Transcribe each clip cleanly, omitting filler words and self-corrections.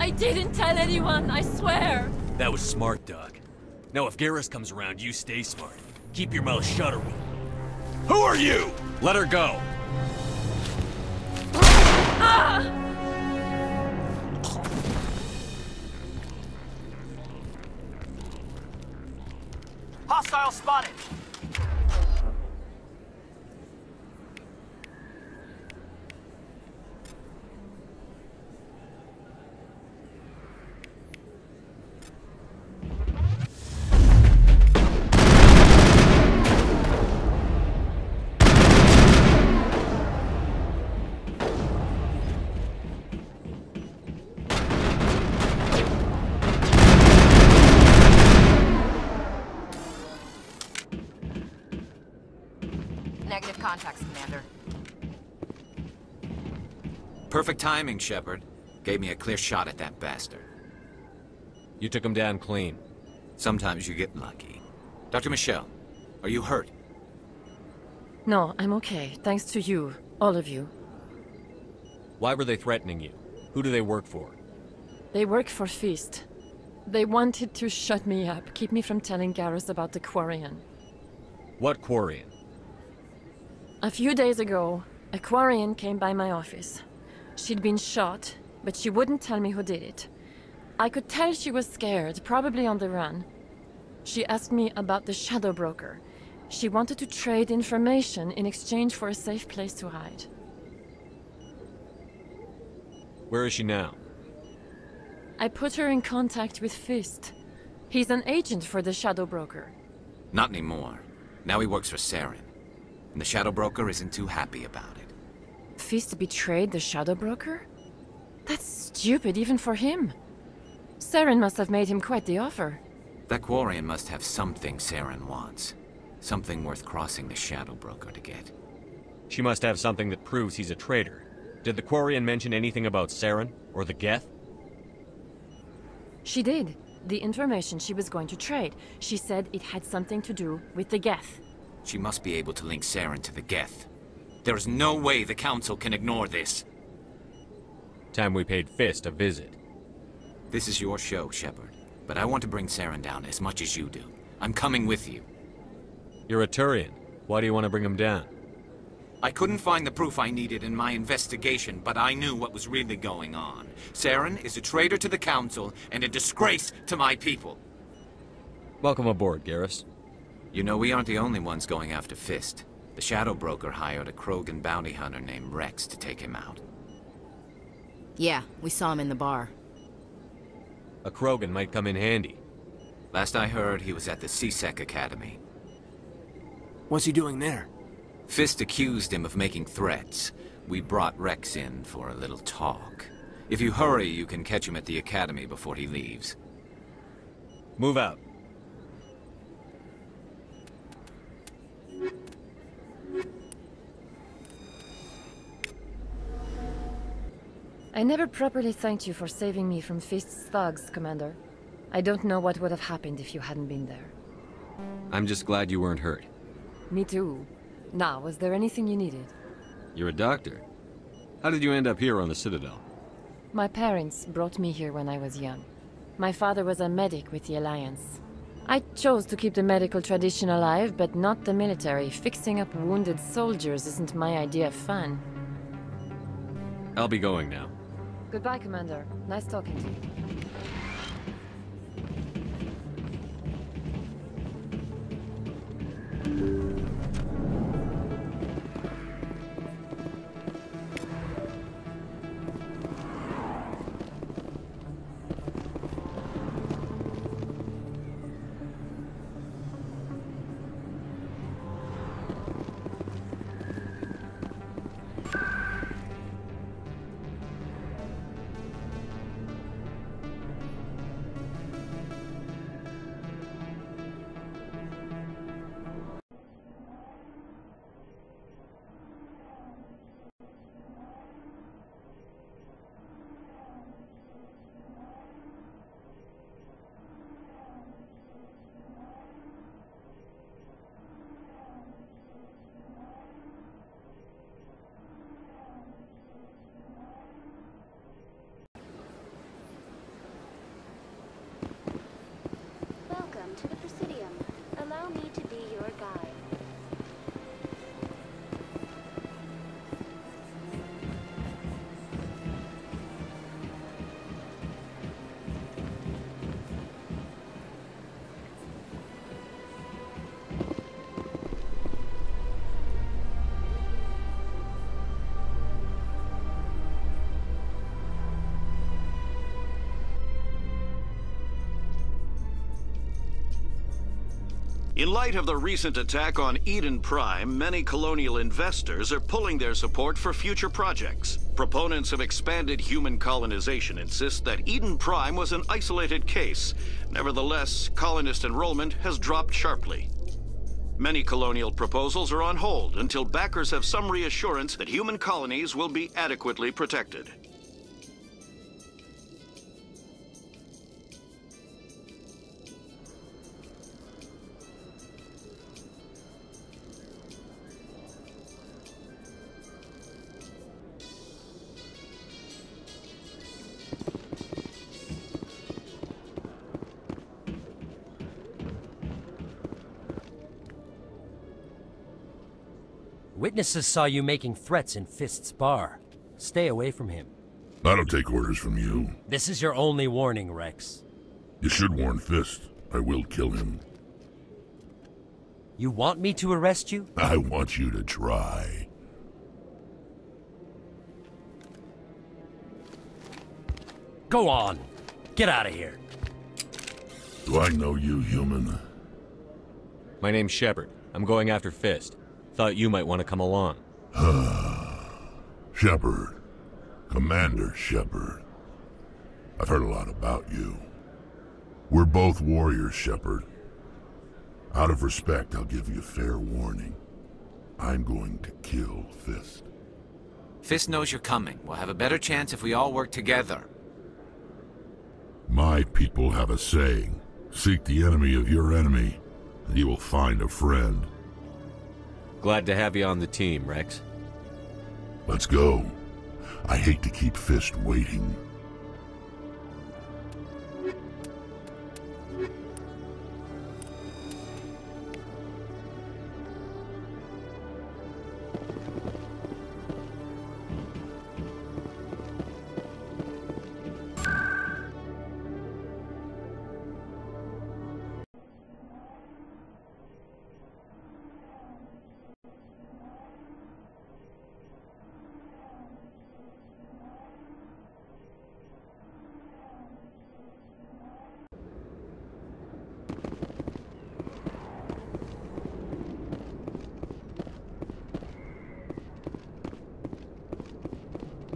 I didn't tell anyone, I swear! That was smart, Doc. Now if Garrus comes around, you stay smart. Keep your mouth shut or we'll... Who are you? Let her go! Ah! Hostile spotted! Negative contacts, Commander. Perfect timing, Shepard. Gave me a clear shot at that bastard. You took him down clean. Sometimes you get lucky. Dr. Michelle, are you hurt? No, I'm okay, thanks to you, all of you. Why were they threatening you? Who do they work for? They work for Feast. They wanted to shut me up, keep me from telling Garrus about the Quarian. What Quarian? A few days ago, a Quarian came by my office. She'd been shot, but she wouldn't tell me who did it. I could tell she was scared, probably on the run. She asked me about the Shadow Broker. She wanted to trade information in exchange for a safe place to hide. Where is she now? I put her in contact with Fist. He's an agent for the Shadow Broker. Not anymore. Now he works for Saren. And the Shadow Broker isn't too happy about it. Fist betrayed the Shadow Broker? That's stupid even for him. Saren must have made him quite the offer. That Quarian must have something Saren wants. Something worth crossing the Shadow Broker to get. She must have something that proves he's a traitor. Did the Quarian mention anything about Saren or the Geth? She did. The information she was going to trade. She said it had something to do with the Geth. She must be able to link Saren to the Geth. There is no way the Council can ignore this. Time we paid Fist a visit. This is your show, Shepard. But I want to bring Saren down as much as you do. I'm coming with you. You're a Turian. Why do you want to bring him down? I couldn't find the proof I needed in my investigation, but I knew what was really going on. Saren is a traitor to the Council and a disgrace to my people. Welcome aboard, Garrus. You know, we aren't the only ones going after Fist. The Shadow Broker hired a Krogan bounty hunter named Rex to take him out. Yeah, we saw him in the bar. A Krogan might come in handy. Last I heard, he was at the C.V.T.V Academy. What's he doing there? Fist accused him of making threats. We brought Rex in for a little talk. If you hurry, you can catch him at the Academy before he leaves. Move out. I never properly thanked you for saving me from Fist's thugs, Commander. I don't know what would have happened if you hadn't been there. I'm just glad you weren't hurt. Me too. Now, was there anything you needed? You're a doctor. How did you end up here on the Citadel? My parents brought me here when I was young. My father was a medic with the Alliance. I chose to keep the medical tradition alive, but not the military. Fixing up wounded soldiers isn't my idea of fun. I'll be going now. Goodbye, Commander. Nice talking to you. In light of the recent attack on Eden Prime, many colonial investors are pulling their support for future projects. Proponents of expanded human colonization insist that Eden Prime was an isolated case. Nevertheless, colonist enrollment has dropped sharply. Many colonial proposals are on hold until backers have some reassurance that human colonies will be adequately protected. Witnesses saw you making threats in Fist's bar. Stay away from him. I don't take orders from you. This is your only warning, Rex. You should warn Fist. I will kill him. You want me to arrest you? I want you to try. Go on. Get out of here. Do I know you, human? My name's Shepard. I'm going after Fist. Thought you might want to come along. Shepard. Commander Shepard. I've heard a lot about you. We're both warriors, Shepard. Out of respect, I'll give you fair warning. I'm going to kill Fist. Fist knows you're coming. We'll have a better chance if we all work together. My people have a saying. Seek the enemy of your enemy, and you will find a friend. Glad to have you on the team, Rex. Let's go. I hate to keep Fist waiting.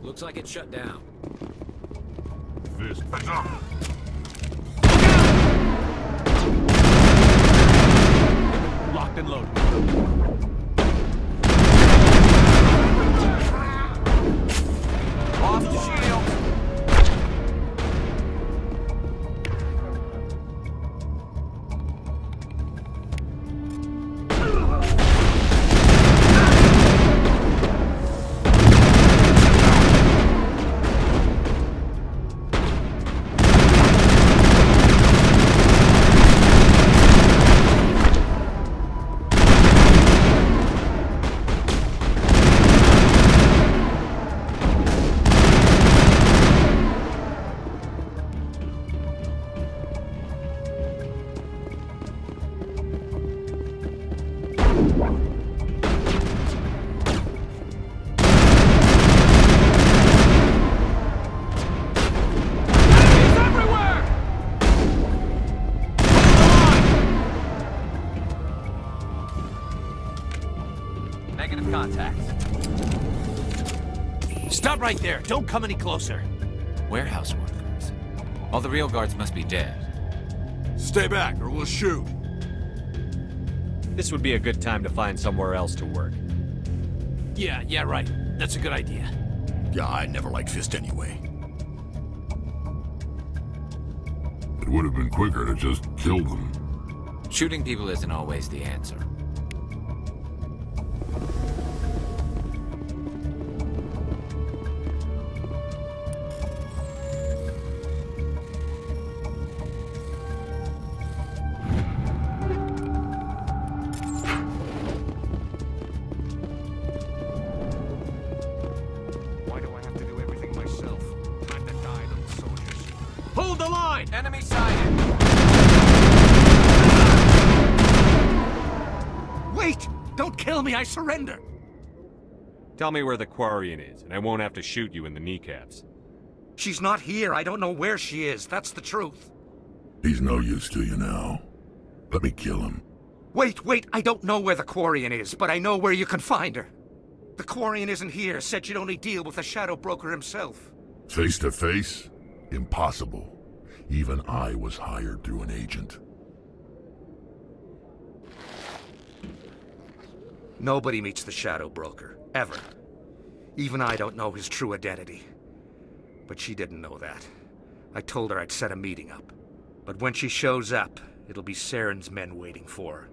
Looks like it's shut down. Fist, heads up! Locked and loaded. Off the shield! Negative contact. Stop right there. Don't come any closer. Warehouse workers. All the real guards must be dead. Stay back or we'll shoot. This would be a good time to find somewhere else to work. Yeah, right. That's a good idea. Yeah, I never liked Fist anyway. It would have been quicker to just kill them. Shooting people isn't always the answer. Hold the line! Enemy sighted! Wait! Don't kill me, I surrender! Tell me where the Quarian is, and I won't have to shoot you in the kneecaps. She's not here. I don't know where she is. That's the truth. He's no use to you now. Let me kill him. Wait, I don't know where the Quarian is, but I know where you can find her. The Quarian isn't here, said she'd only deal with the Shadow Broker himself. Face to face? Impossible. Even I was hired through an agent. Nobody meets the Shadow Broker, ever. Even I don't know his true identity. But she didn't know that. I told her I'd set a meeting up. But when she shows up, it'll be Saren's men waiting for her.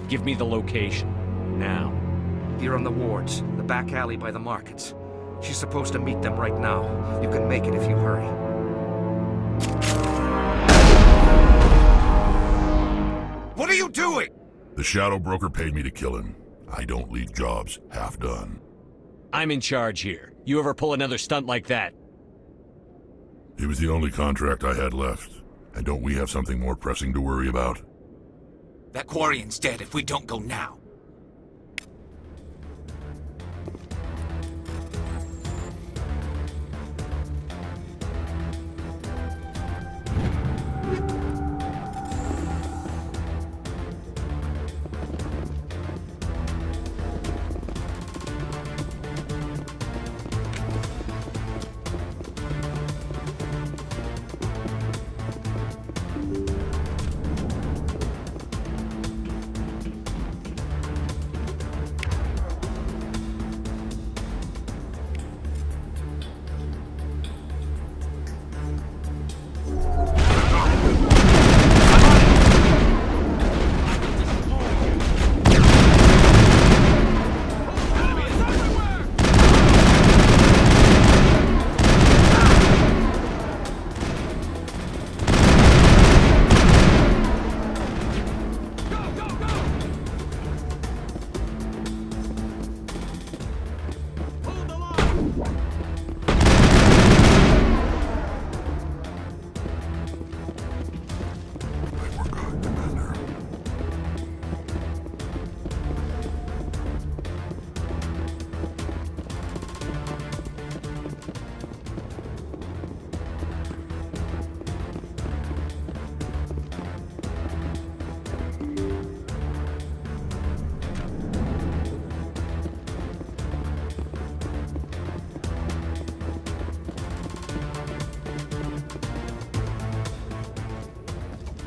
Give me the location. Now. Here on the wards, the back alley by the markets. She's supposed to meet them right now. You can make it if you hurry. What are you doing? The Shadow Broker paid me to kill him. I don't leave jobs half done. I'm in charge here. You ever pull another stunt like that? He was the only contract I had left. And don't we have something more pressing to worry about? That Quarian's dead if we don't go now.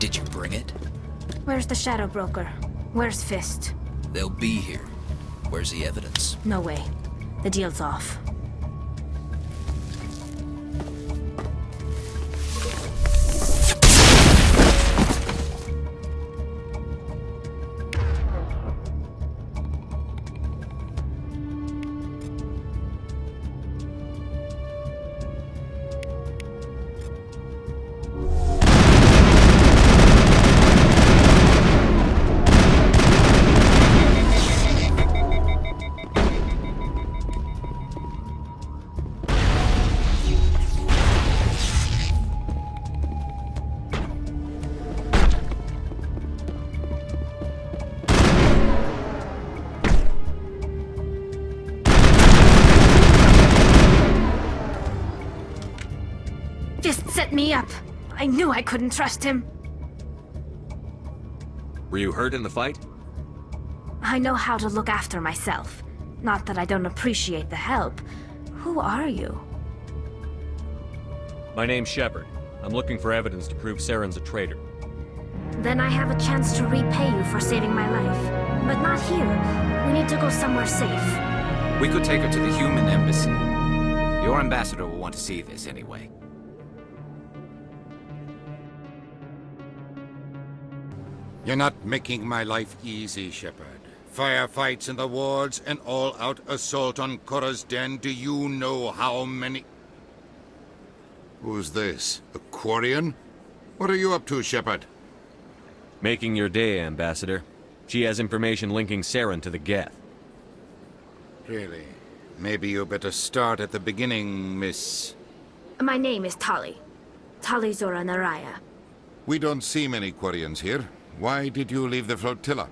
Did you bring it? Where's the Shadow Broker? Where's Fist? They'll be here. Where's the evidence? No way. The deal's off. Fist set me up. I knew I couldn't trust him. Were you hurt in the fight? I know how to look after myself. Not that I don't appreciate the help. Who are you? My name's Shepard. I'm looking for evidence to prove Saren's a traitor. Then I have a chance to repay you for saving my life. But not here. We need to go somewhere safe. We could take her to the human embassy. Your ambassador will want to see this anyway. You're not making my life easy, Shepard. Firefights in the wards, an all-out assault on Korra's den. Do you know how many... Who's this? A Quarian? What are you up to, Shepard? Making your day, Ambassador. She has information linking Saren to the Geth. Really? Maybe you better start at the beginning, Miss... My name is Tali. Tali Zora Naraya. We don't see many Quarians here. Why did you leave the flotilla?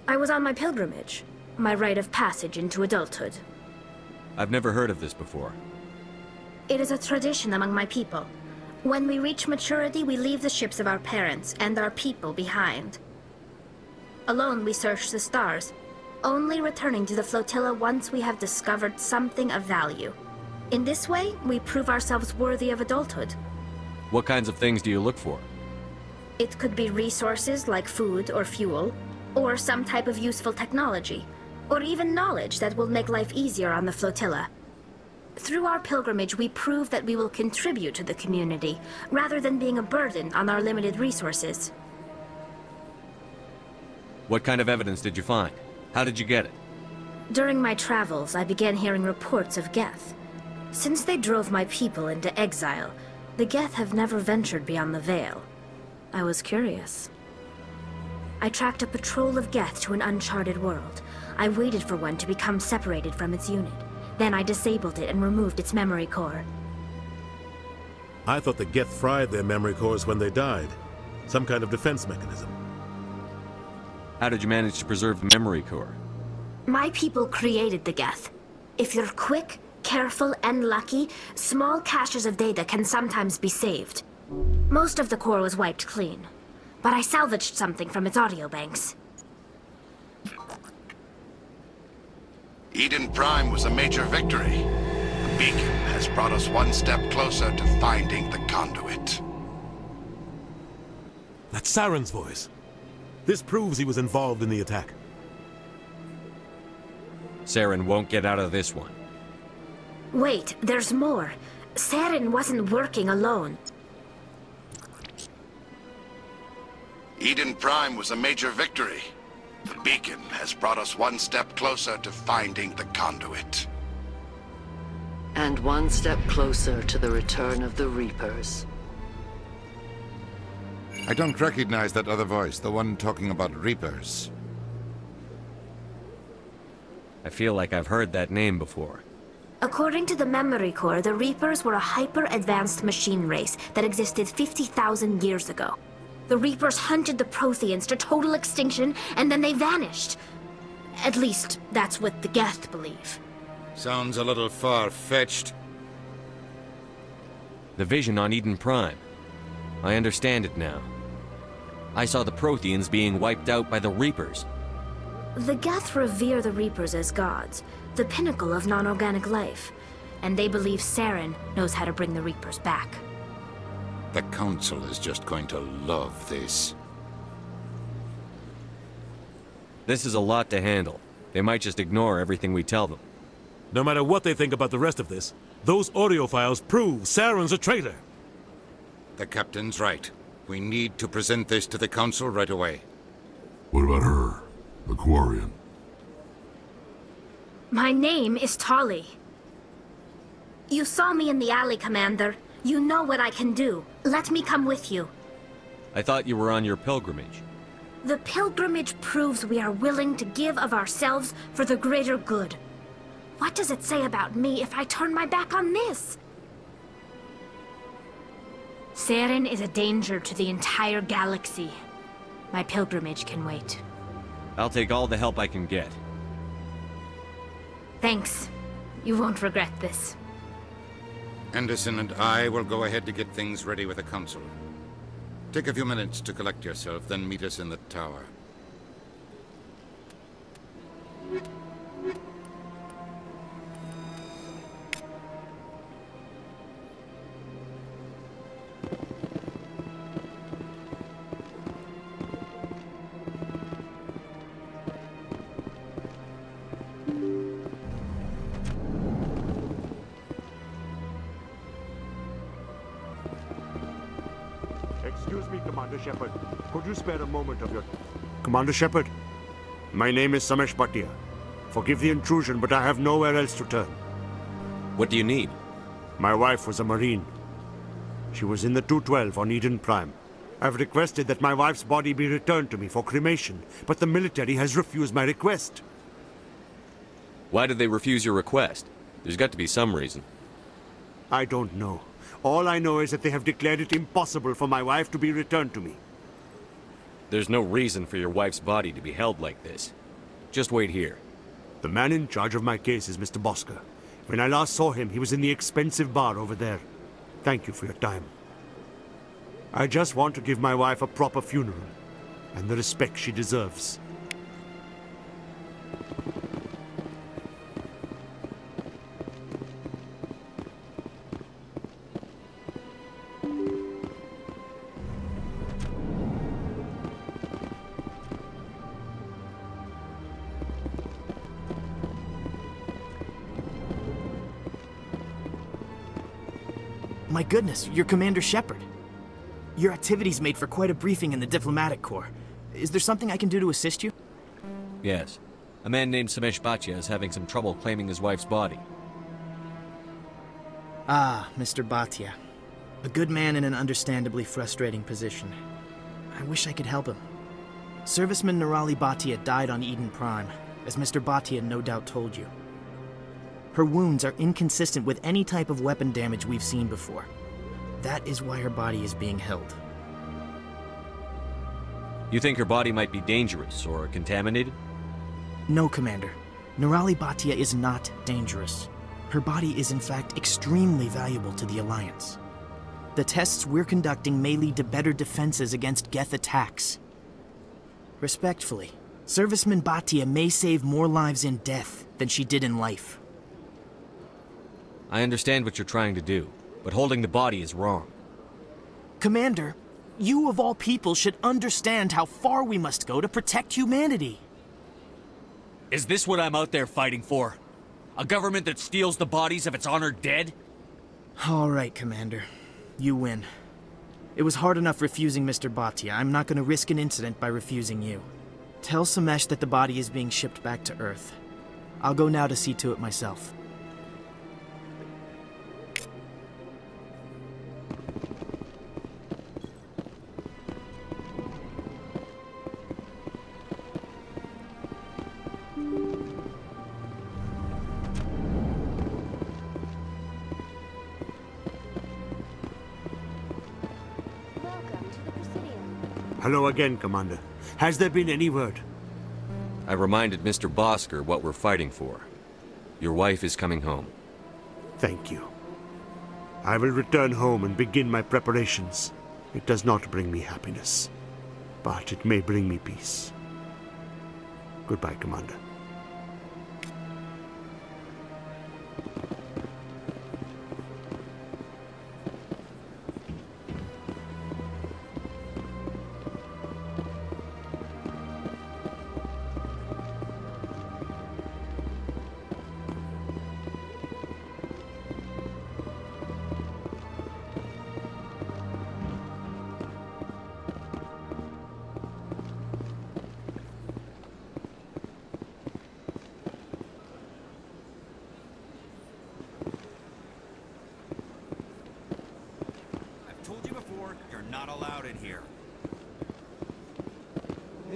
I was on my pilgrimage. My rite of passage into adulthood. I've never heard of this before. It is a tradition among my people. When we reach maturity, we leave the ships of our parents and our people behind. Alone, we search the stars, only returning to the flotilla once we have discovered something of value. In this way, we prove ourselves worthy of adulthood. What kinds of things do you look for? It could be resources like food or fuel, or some type of useful technology, or even knowledge that will make life easier on the flotilla. Through our pilgrimage, we prove that we will contribute to the community, rather than being a burden on our limited resources. What kind of evidence did you find? How did you get it? During my travels, I began hearing reports of Geth. Since they drove my people into exile, the Geth have never ventured beyond the Veil. I was curious. I tracked a patrol of Geth to an uncharted world. I waited for one to become separated from its unit. Then I disabled it and removed its memory core. I thought the Geth fried their memory cores when they died. Some kind of defense mechanism. How did you manage to preserve the memory core? My people created the Geth. If you're quick, careful, and lucky, small caches of data can sometimes be saved. Most of the core was wiped clean, but I salvaged something from its audio banks. Eden Prime was a major victory. The beacon has brought us one step closer to finding the conduit. That's Saren's voice. This proves he was involved in the attack. Saren won't get out of this one. Wait, there's more. Saren wasn't working alone. Eden Prime was a major victory. The beacon has brought us one step closer to finding the conduit. And one step closer to the return of the Reapers. I don't recognize that other voice, the one talking about Reapers. I feel like I've heard that name before. According to the memory core, the Reapers were a hyper-advanced machine race that existed 50,000 years ago. The Reapers hunted the Protheans to total extinction, and then they vanished. At least, that's what the Geth believe. Sounds a little far-fetched. The vision on Eden Prime. I understand it now. I saw the Protheans being wiped out by the Reapers. The Geth revere the Reapers as gods, the pinnacle of non-organic life, and they believe Saren knows how to bring the Reapers back. The Council is just going to love this. This is a lot to handle. They might just ignore everything we tell them. No matter what they think about the rest of this, those audio files prove Saren's a traitor. The Captain's right. We need to present this to the Council right away. What about her? The Quarian? My name is Tali. You saw me in the alley, Commander. You know what I can do. Let me come with you. I thought you were on your pilgrimage. The pilgrimage proves we are willing to give of ourselves for the greater good. What does it say about me if I turn my back on this? Saren is a danger to the entire galaxy. My pilgrimage can wait. I'll take all the help I can get. Thanks. You won't regret this. Anderson and I will go ahead to get things ready with the Council. Take a few minutes to collect yourself, then meet us in the tower. Excuse me, Commander Shepard. Could you spare a moment of your... Commander Shepard, my name is Samesh Bhatia. Forgive the intrusion, but I have nowhere else to turn. What do you need? My wife was a Marine. She was in the 212 on Eden Prime. I've requested that my wife's body be returned to me for cremation, but the military has refused my request. Why did they refuse your request? There's got to be some reason. I don't know. All I know is that they have declared it impossible for my wife to be returned to me. There's no reason for your wife's body to be held like this. Just wait here. The man in charge of my case is Mr. Bosker. When I last saw him, he was in the expensive bar over there. Thank you for your time. I just want to give my wife a proper funeral, and the respect she deserves. My goodness, you're Commander Shepard. Your activities made for quite a briefing in the Diplomatic Corps. Is there something I can do to assist you? Yes. A man named C.V.T.V is having some trouble claiming his wife's body. Ah, Mr. Bhatia. A good man in an understandably frustrating position. I wish I could help him. Serviceman Nirali Bhatia died on Eden Prime, as Mr. Bhatia no doubt told you. Her wounds are inconsistent with any type of weapon damage we've seen before. That is why her body is being held. You think her body might be dangerous or contaminated? No, Commander. Nirali Bhatia is not dangerous. Her body is in fact extremely valuable to the Alliance. The tests we're conducting may lead to better defenses against Geth attacks. Respectfully, Serviceman Bhatia may save more lives in death than she did in life. I understand what you're trying to do, but holding the body is wrong. Commander, you of all people should understand how far we must go to protect humanity. Is this what I'm out there fighting for? A government that steals the bodies of its honored dead? All right, Commander. You win. It was hard enough refusing Mr. Bhatia. I'm not going to risk an incident by refusing you. Tell Samesh that the body is being shipped back to Earth. I'll go now to see to it myself. Hello again, Commander. Has there been any word? I reminded Mr. Bosker what we're fighting for. Your wife is coming home. Thank you. I will return home and begin my preparations. It does not bring me happiness, but it may bring me peace. Goodbye, Commander.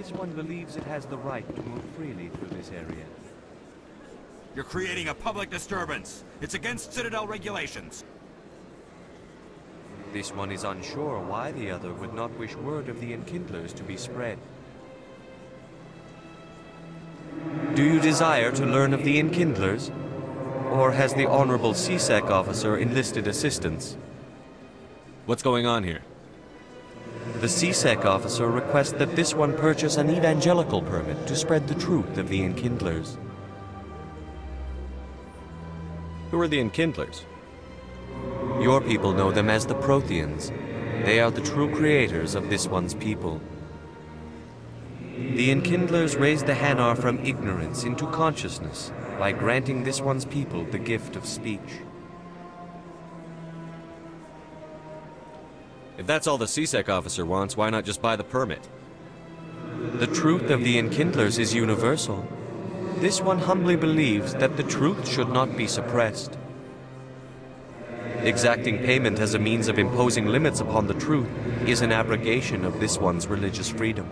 This one believes it has the right to move freely through this area. You're creating a public disturbance. It's against Citadel regulations. This one is unsure why the other would not wish word of the Enkindlers to be spread. Do you desire to learn of the Enkindlers? Or has the Honorable C.SEC officer enlisted assistance? What's going on here? The C.SEC officer requests that this one purchase an evangelical permit to spread the truth of the Enkindlers. Who are the Enkindlers? Your people know them as the Protheans. They are the true creators of this one's people. The Enkindlers raised the Hanar from ignorance into consciousness by granting this one's people the gift of speech. If that's all the C.SEC officer wants, why not just buy the permit? The truth of the Enkindlers is universal. This one humbly believes that the truth should not be suppressed. Exacting payment as a means of imposing limits upon the truth is an abrogation of this one's religious freedom.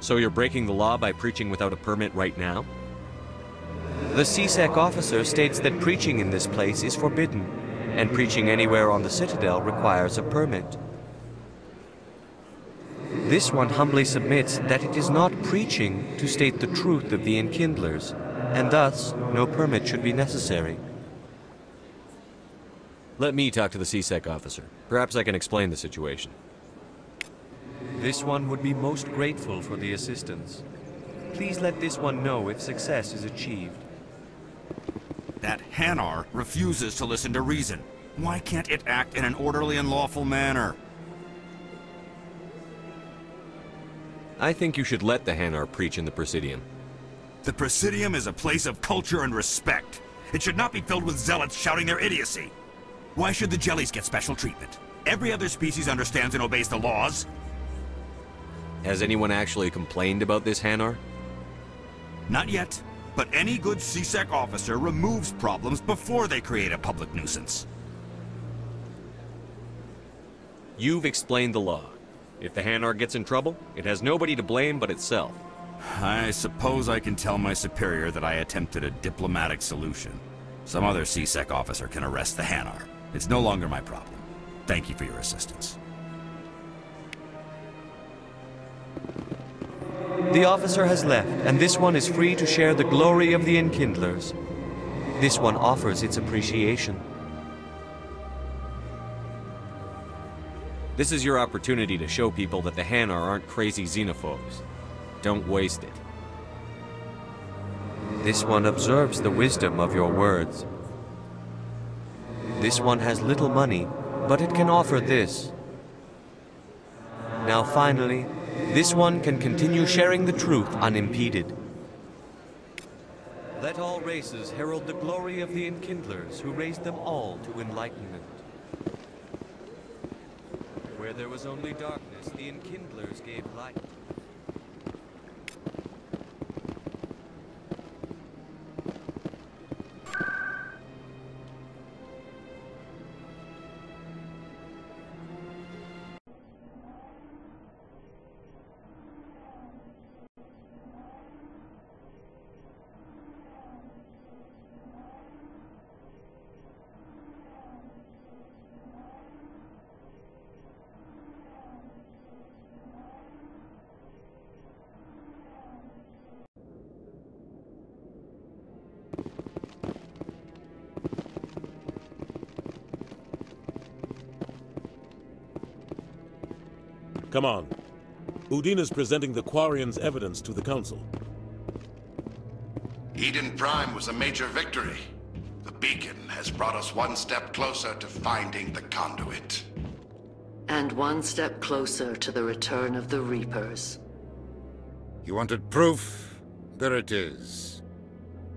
So you're breaking the law by preaching without a permit right now? The C.SEC officer states that preaching in this place is forbidden, and preaching anywhere on the Citadel requires a permit. This one humbly submits that it is not preaching to state the truth of the Enkindlers, and thus no permit should be necessary. Let me talk to the C.S.E.C. officer. Perhaps I can explain the situation. This one would be most grateful for the assistance. Please let this one know if success is achieved. That Hanar refuses to listen to reason. Why can't it act in an orderly and lawful manner? I think you should let the Hanar preach in the Presidium. The Presidium is a place of culture and respect. It should not be filled with zealots shouting their idiocy. Why should the jellies get special treatment? Every other species understands and obeys the laws. Has anyone actually complained about this Hanar? Not yet, but any good C.S.E.C. officer removes problems before they create a public nuisance. You've explained the law. If the Hanar gets in trouble, it has nobody to blame but itself. I suppose I can tell my superior that I attempted a diplomatic solution. Some other C.S.E.C. officer can arrest the Hanar. It's no longer my problem. Thank you for your assistance. The officer has left, and this one is free to share the glory of the Enkindlers. This one offers its appreciation. This is your opportunity to show people that the Hanar aren't crazy xenophobes. Don't waste it. This one observes the wisdom of your words. This one has little money, but it can offer this. Now finally, this one can continue sharing the truth unimpeded. Let all races herald the glory of the Enkindlers who raised them all to enlightenment. Where there was only darkness, the Enkindlers gave light. Come on. Udina's presenting the Quarian's evidence to the Council. Eden Prime was a major victory. The beacon has brought us one step closer to finding the conduit. And one step closer to the return of the Reapers. You wanted proof? There it is.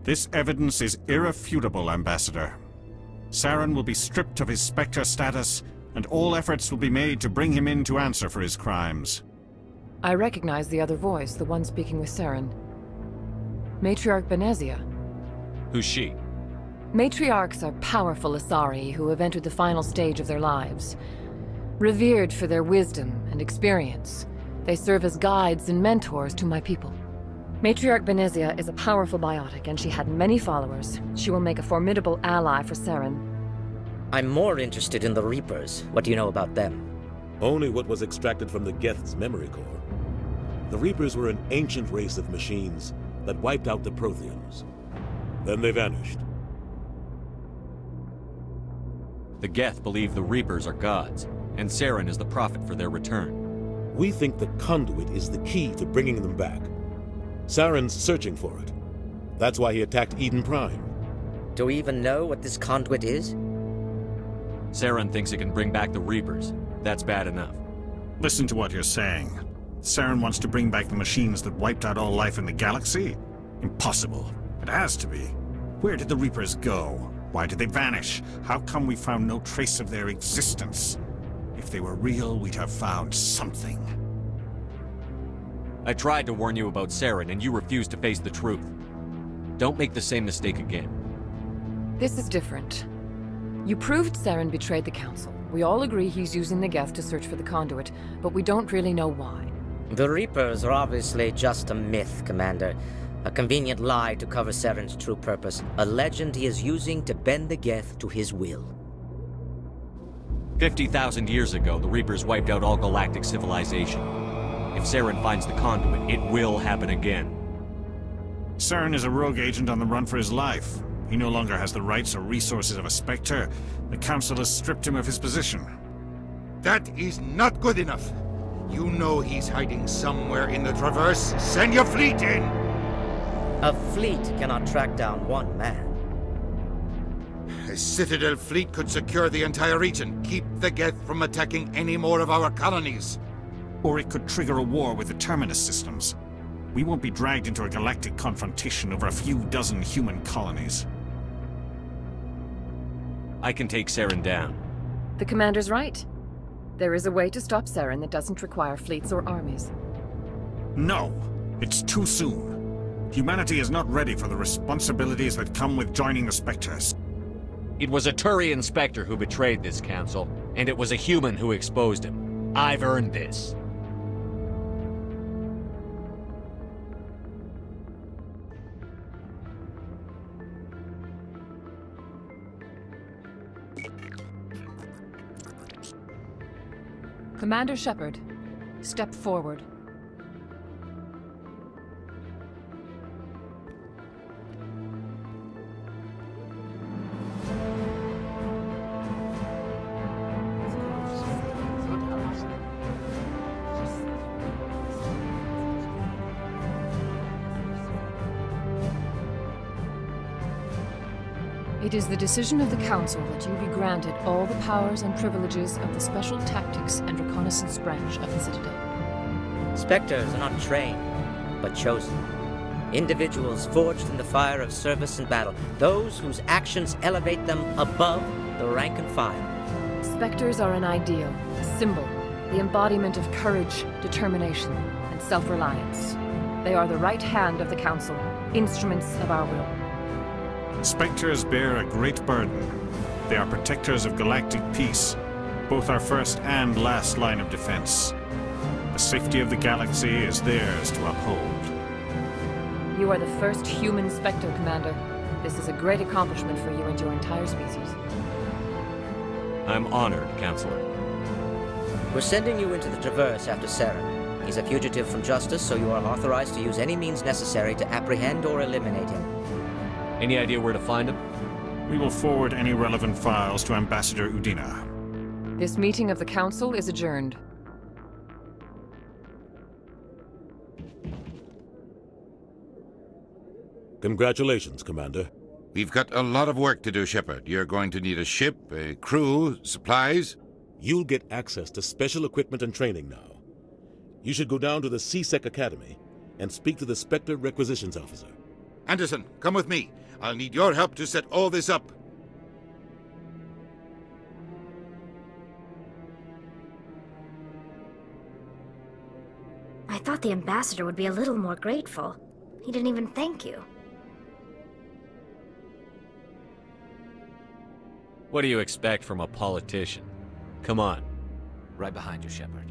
This evidence is irrefutable, Ambassador. Saren will be stripped of his Spectre status, and all efforts will be made to bring him in to answer for his crimes. I recognize the other voice, the one speaking with Saren. Matriarch Benezia. Who's she? Matriarchs are powerful Asari who have entered the final stage of their lives. Revered for their wisdom and experience, they serve as guides and mentors to my people. Matriarch Benezia is a powerful biotic, and she had many followers. She will make a formidable ally for Saren. I'm more interested in the Reapers. What do you know about them? Only what was extracted from the Geth's memory core. The Reapers were an ancient race of machines that wiped out the Protheans. Then they vanished. The Geth believe the Reapers are gods, and Saren is the prophet for their return. We think the conduit is the key to bringing them back. Saren's searching for it. That's why he attacked Eden Prime. Do we even know what this conduit is? Saren thinks it can bring back the Reapers. That's bad enough. Listen to what you're saying. Saren wants to bring back the machines that wiped out all life in the galaxy? Impossible. It has to be. Where did the Reapers go? Why did they vanish? How come we found no trace of their existence? If they were real, we'd have found something. I tried to warn you about Saren, and you refused to face the truth. Don't make the same mistake again. This is different. You proved Saren betrayed the Council. We all agree he's using the Geth to search for the conduit, but we don't really know why. The Reapers are obviously just a myth, Commander. A convenient lie to cover Saren's true purpose. A legend he is using to bend the Geth to his will. 50,000 years ago, the Reapers wiped out all galactic civilization. If Saren finds the conduit, it will happen again. Saren is a rogue agent on the run for his life. He no longer has the rights or resources of a Spectre. The Council has stripped him of his position. That is not good enough. You know he's hiding somewhere in the Traverse. Send your fleet in! A fleet cannot track down one man. A Citadel fleet could secure the entire region, keep the Geth from attacking any more of our colonies. Or it could trigger a war with the Terminus systems. We won't be dragged into a galactic confrontation over a few dozen human colonies. I can take Saren down. The commander's right. There is a way to stop Saren that doesn't require fleets or armies. No! It's too soon. Humanity is not ready for the responsibilities that come with joining the Spectres. It was a Turian Spectre who betrayed this council, and it was a human who exposed him. I've earned this. Commander Shepard, step forward. It is the decision of the Council that you be granted all the powers and privileges of the Special Tactics and Reconnaissance branch of the Citadel. Spectres are not trained, but chosen. Individuals forged in the fire of service and battle, those whose actions elevate them above the rank and file. Spectres are an ideal, a symbol, the embodiment of courage, determination, and self-reliance. They are the right hand of the Council, instruments of our will. Spectres bear a great burden. They are protectors of galactic peace, both our first and last line of defense. The safety of the galaxy is theirs to uphold. You are the first human Spectre, Commander. This is a great accomplishment for you and your entire species. I'm honored, Counselor. We're sending you into the Traverse after Saren. He's a fugitive from justice, so you are authorized to use any means necessary to apprehend or eliminate him. Any idea where to find him? We will forward any relevant files to Ambassador Udina. This meeting of the Council is adjourned. Congratulations, Commander. We've got a lot of work to do, Shepard. You're going to need a ship, a crew, supplies. You'll get access to special equipment and training now. You should go down to the C.S.E.C. Academy and speak to the Spectre Requisitions Officer. Anderson, come with me. I'll need your help to set all this up. I thought the ambassador would be a little more grateful. He didn't even thank you. What do you expect from a politician? Come on. Right behind you, Shepard.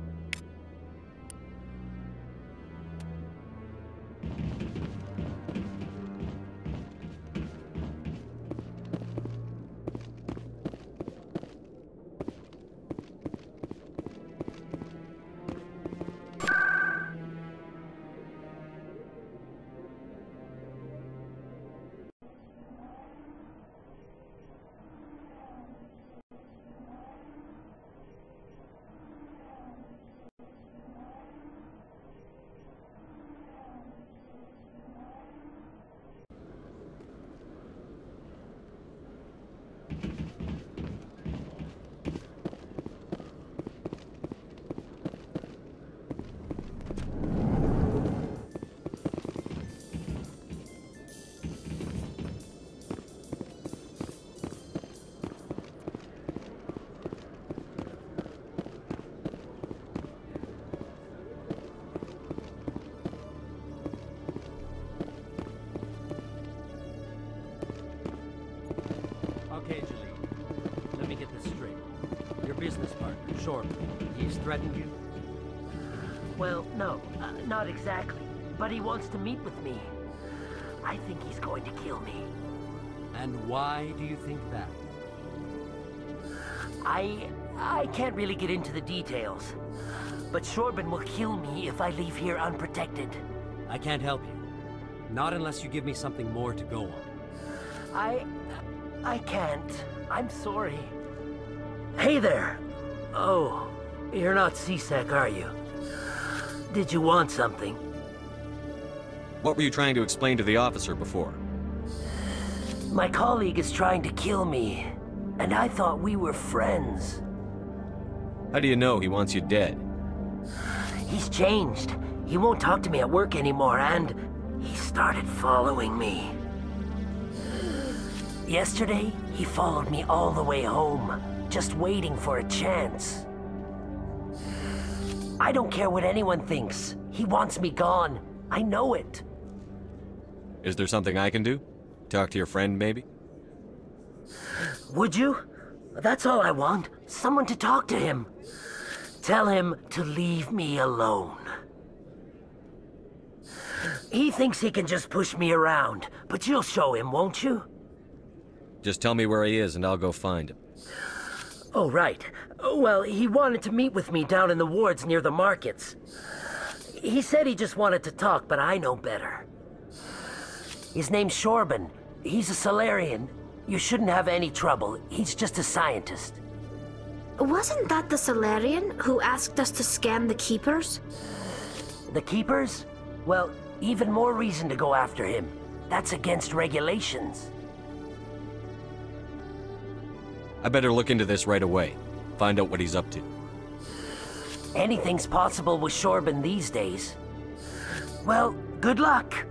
Threatened you? Well, no, not exactly. But he wants to meet with me. I think he's going to kill me. And why do you think that? I can't really get into the details. But Shorban will kill me if I leave here unprotected. I can't help you. Not unless you give me something more to go on. I can't. I'm sorry. Hey there! Oh, you're not C-Sec, are you? Did you want something? What were you trying to explain to the officer before? My colleague is trying to kill me, and I thought we were friends. How do you know he wants you dead? He's changed. He won't talk to me at work anymore, and he started following me. Yesterday, he followed me all the way home, just waiting for a chance. I don't care what anyone thinks. He wants me gone. I know it. Is there something I can do? Talk to your friend, maybe? Would you? That's all I want. Someone to talk to him. Tell him to leave me alone. He thinks he can just push me around, but you'll show him, won't you? Just tell me where he is and I'll go find him. Oh, right. Well, he wanted to meet with me down in the wards near the markets. He said he just wanted to talk, but I know better. His name's Shorban. He's a Solarian. You shouldn't have any trouble. He's just a scientist. Wasn't that the Solarian who asked us to scan the Keepers? The Keepers? Well, even more reason to go after him. That's against regulations. I better look into this right away. Find out what he's up to. Anything's possible with Shorban these days. Well, good luck.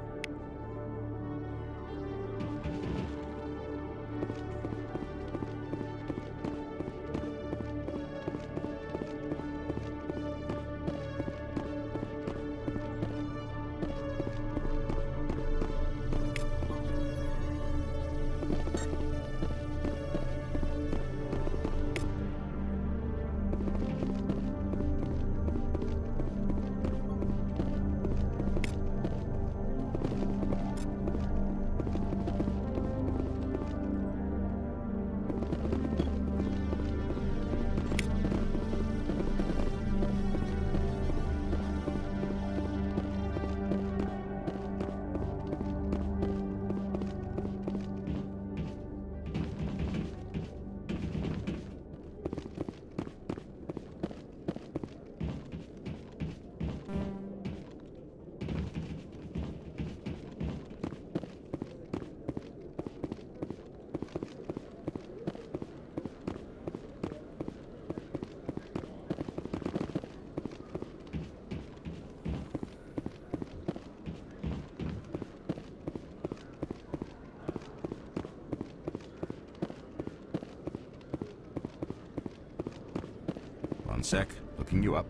One sec, looking you up.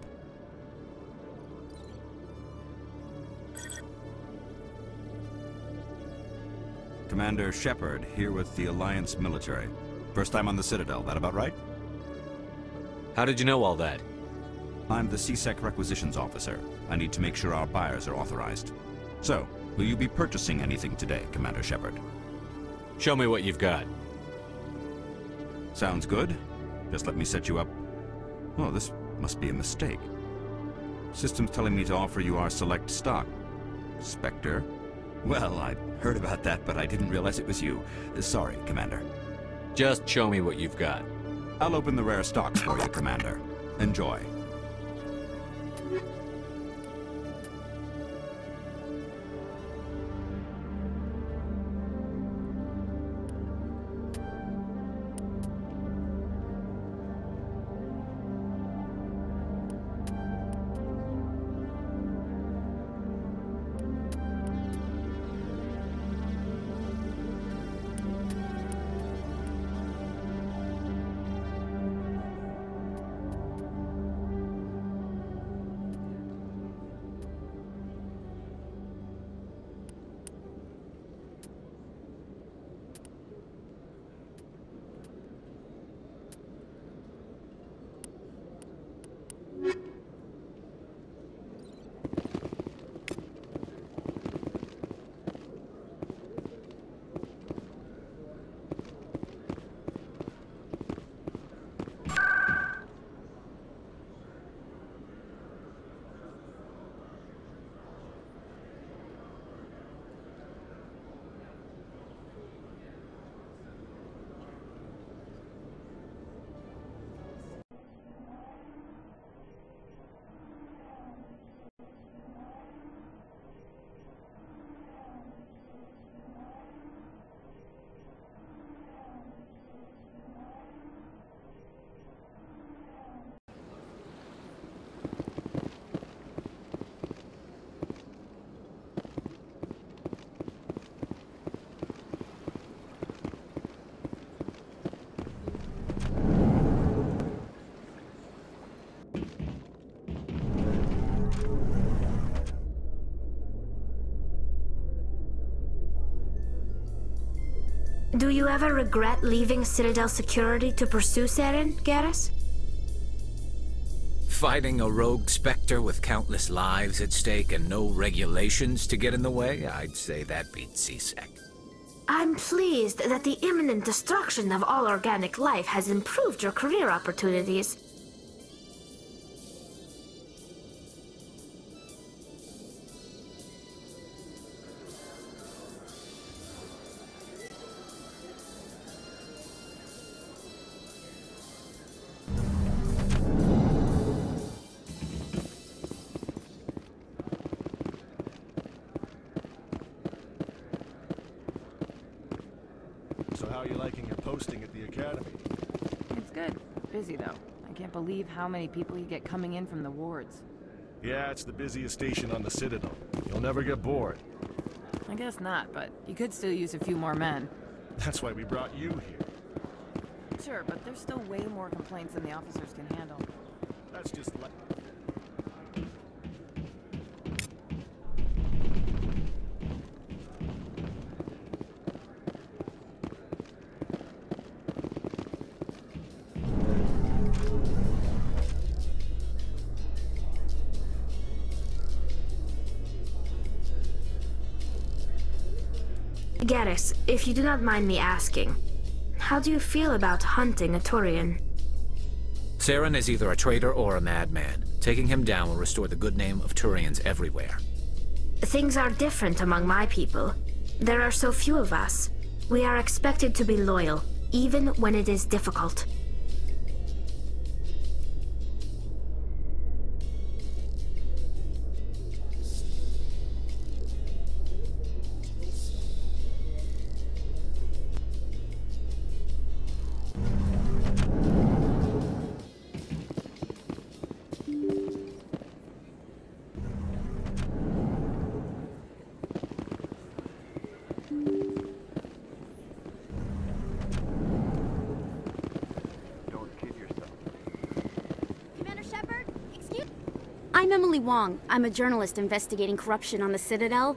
Commander Shepard, here with the Alliance military. First time on the Citadel, that about right? How did you know all that? I'm the C-Sec requisitions officer. I need to make sure our buyers are authorized. So, will you be purchasing anything today, Commander Shepard? Show me what you've got. Sounds good. Just let me set you up. Oh, this must be a mistake. System's telling me to offer you our select stock. Spectre? Well, I heard about that, but I didn't realize it was you. Sorry, Commander. Just show me what you've got. I'll open the rare stocks for you, Commander. Enjoy. Do you ever regret leaving Citadel security to pursue Saren, Garrus? Fighting a rogue Spectre with countless lives at stake and no regulations to get in the way? I'd say that beats C.V.T.V. I'm pleased that the imminent destruction of all organic life has improved your career opportunities. So how are you liking your posting at the Academy? It's good. Busy, though. I can't believe how many people you get coming in from the wards. Yeah, it's the busiest station on the Citadel. You'll never get bored. I guess not, but you could still use a few more men. That's why we brought you here. Sure, but there's still way more complaints than the officers can handle. That's just like... Garrus, if you do not mind me asking, how do you feel about hunting a Turian? Saren is either a traitor or a madman. Taking him down will restore the good name of Turians everywhere. Things are different among my people. There are so few of us. We are expected to be loyal, even when it is difficult. Wong. I'm a journalist investigating corruption on the Citadel.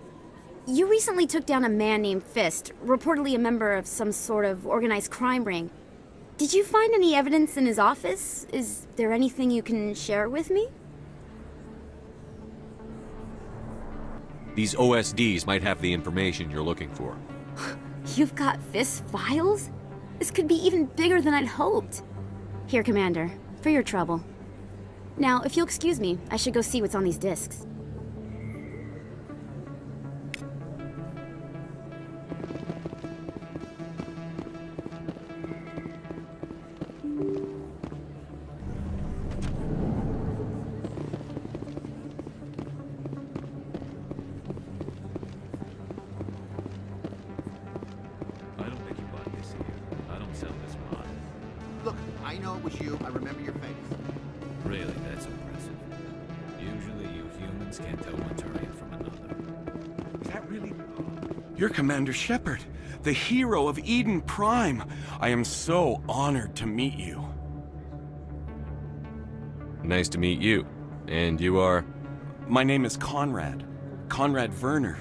You recently took down a man named Fist, reportedly a member of some sort of organized crime ring. Did you find any evidence in his office? Is there anything you can share with me? These OSDs might have the information you're looking for. You've got Fist's files? This could be even bigger than I'd hoped. Here, Commander, for your trouble. Now, if you'll excuse me, I should go see what's on these discs. I don't think you bought this here. I don't sell this mod. Look, I know it was you. I remember your face. Really, that's impressive. Usually you humans can't tell one Turian from another. Is that really... You're Commander Shepard, the hero of Eden Prime. I am so honored to meet you. Nice to meet you. And you are? My name is Conrad. Conrad Werner.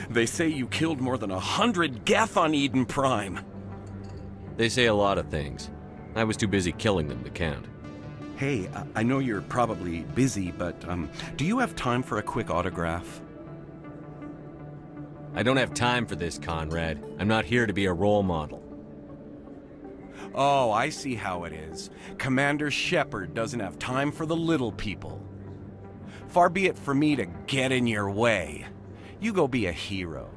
They say you killed more than 100 Geth on Eden Prime. They say a lot of things. I was too busy killing them to count. Hey, I know you're probably busy, but do you have time for a quick autograph? I don't have time for this, Conrad. I'm not here to be a role model. Oh, I see how it is. Commander Shepard doesn't have time for the little people. Far be it for me to get in your way. You go be a hero.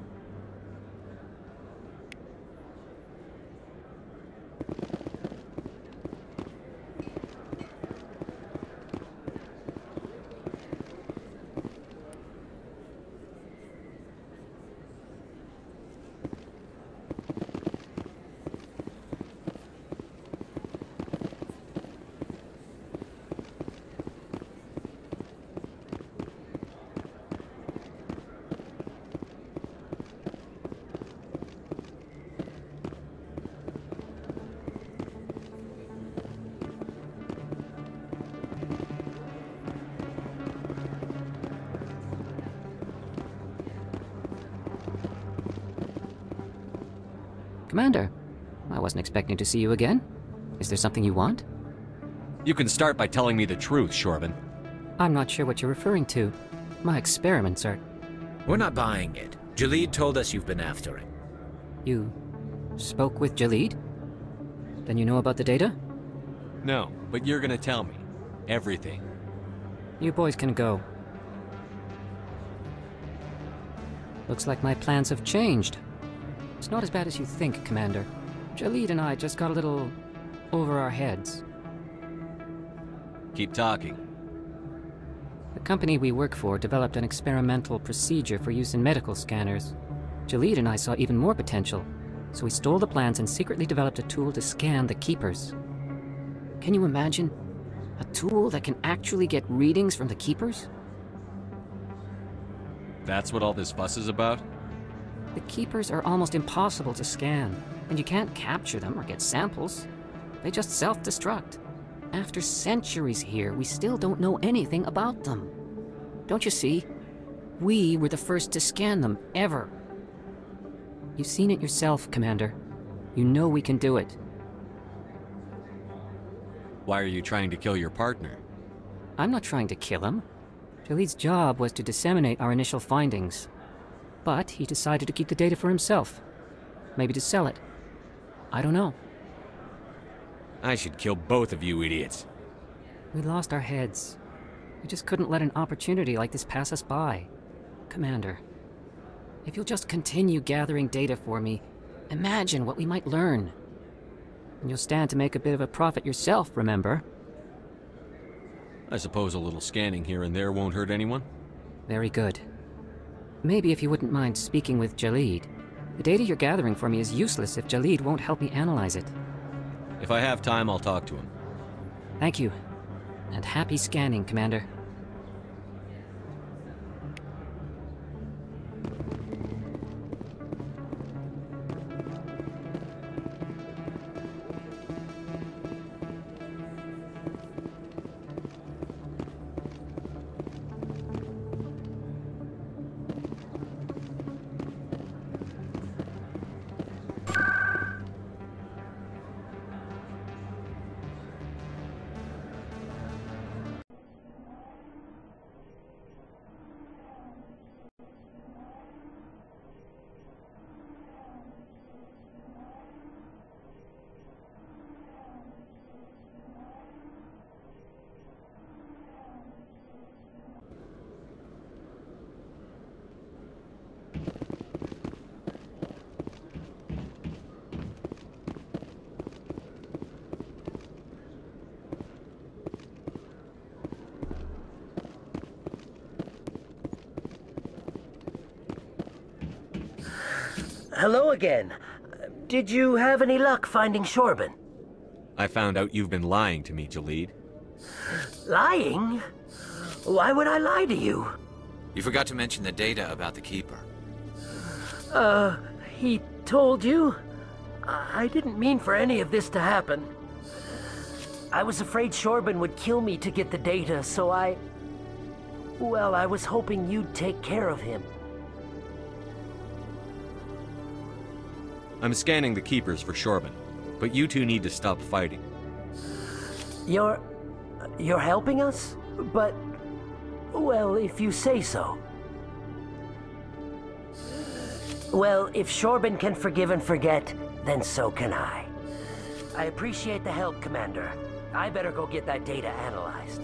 Commander, I wasn't expecting to see you again. Is there something you want? You can start by telling me the truth, Shorban. I'm not sure what you're referring to. My experiments are... We're not buying it. Jalid told us you've been after him. You spoke with Jalid? Then you know about the data? No, but you're gonna tell me. Everything. You boys can go. Looks like my plans have changed. It's not as bad as you think, Commander. Jalid and I just got a little over our heads. Keep talking. The company we work for developed an experimental procedure for use in medical scanners. Jalid and I saw even more potential, so we stole the plans and secretly developed a tool to scan the Keepers. Can you imagine? A tool that can actually get readings from the Keepers? That's what all this fuss is about? The Keepers are almost impossible to scan, and you can't capture them or get samples. They just self-destruct. After centuries here, we still don't know anything about them. Don't you see? We were the first to scan them, ever. You've seen it yourself, Commander. You know we can do it. Why are you trying to kill your partner? I'm not trying to kill him. Jalid's job was to disseminate our initial findings. But he decided to keep the data for himself. Maybe to sell it. I don't know. I should kill both of you idiots. We lost our heads. We just couldn't let an opportunity like this pass us by. Commander, if you'll just continue gathering data for me, imagine what we might learn. And you'll stand to make a bit of a profit yourself, remember? I suppose a little scanning here and there won't hurt anyone? Very good. Maybe if you wouldn't mind speaking with Jalid. The data you're gathering for me is useless if Jalid won't help me analyze it. If I have time, I'll talk to him. Thank you. And happy scanning, Commander. Hello again. Did you have any luck finding Shorban? I found out you've been lying to me, Jalid. Lying? Why would I lie to you? You forgot to mention the data about the Keeper. He told you? I didn't mean for any of this to happen. I was afraid Shorban would kill me to get the data, so well, I was hoping you'd take care of him. I'm scanning the Keepers for Shorban, but you two need to stop fighting. You're helping us? But, well, if you say so. Well, if Shorban can forgive and forget, then so can I. I appreciate the help, Commander. I better go get that data analyzed.